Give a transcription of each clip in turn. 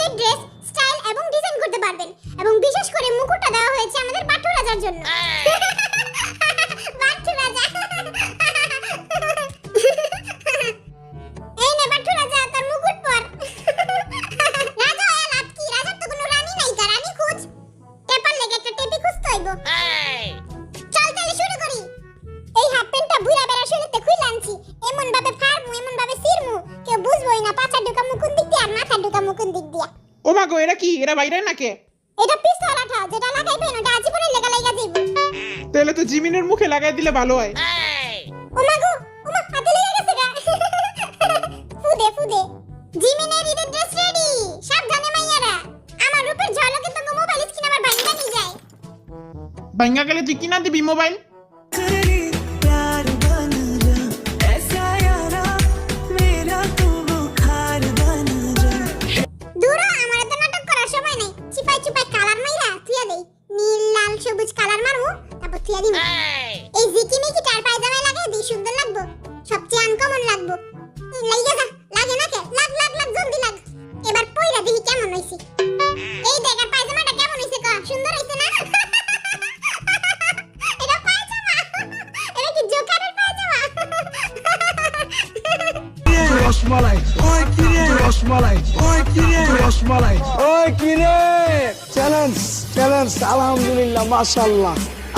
নিজের dress style এবং design করতে পারবেন এবং বিশেষ করে মুকুটটা দেওয়া হয়েছে আমাদের বাট্টু রাজার জন্য। বাট্টু রাজা, এই নে বাট্টু রাজা তোর মুকুট পর। রাজা এ লাভ কি? রাজার তো কোনো রানী নাই, কা রানী খোঁজ। টেপার লেগে একটা টেপি খুঁজতে হইব। চল তাহলে শুরু করি। এই হাফ প্যান্টটা বুইরা বেড়া শরীরতে খুইলা আনছি, এমন ভাবে ফাড়মু এমন ভাবে সিরমু কেউ বুঝবই না পাছা ঢুকা মুকুন দিক দিয়া আর মাথা ঢুকা মুকুন দিক দিয়া। ও মা গো, এরা কি? এরা বাইরে নাকি? এটা পিস্তল আঠা, যেটা লাগাইবেন ওটা আজীবনের লেগা লাইগা যাইব। তাহলে তো জিমিনের মুখে লাগাই দিলে ভালো হয়। ও মা গো, ও মা হাতে লেগে গেছে গা। ফুদে ফুদে। জিমিনের ঈদের ড্রেস রেডি। সাবধানে মাইয়ারা, আমার রূপের ঝলকে তো মোবাইল স্ক্রিন আমার ভাঙা নিয়ে যায়। ভাঙা গেলে তুই কিনা দিবি মোবাইল? দূরা আমার তো নাটক করার সময় নাই। চিপাই চিপাই কালার মাইরা থুয়া দেই, নীল লাল সবুজ কালার মারমু, তারপর থুয়া দিমু। এই জিকিনি কি টার পায়জামায় লাগাই দিই সুন্দর লাগবো, সবচেয়ে আনকমন লাগবো। লাইগা যা, লাগে না কে? লাগ লাগ লাগ জলদি লাগ। এবার পয়রা দেখি কেমন হইছে। এই দেখ আর পায়জামাটা কেমন হইছে ক? সুন্দর হইছে না? এটা পায়জামা, এটা কি জোকারের পায়জামা? রসমালাই, ওই কিরে রসমালাই, ওই কিরে রসমালাই, ওই কিরে চ্যালেঞ্জ চ্যালেঞ্জ। আলহামদুলিল্লাহ, মাশাআল্লাহ,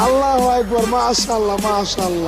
আল্লাহু আকবার, মাশাআল্লাহ মাশাআল্লাহ।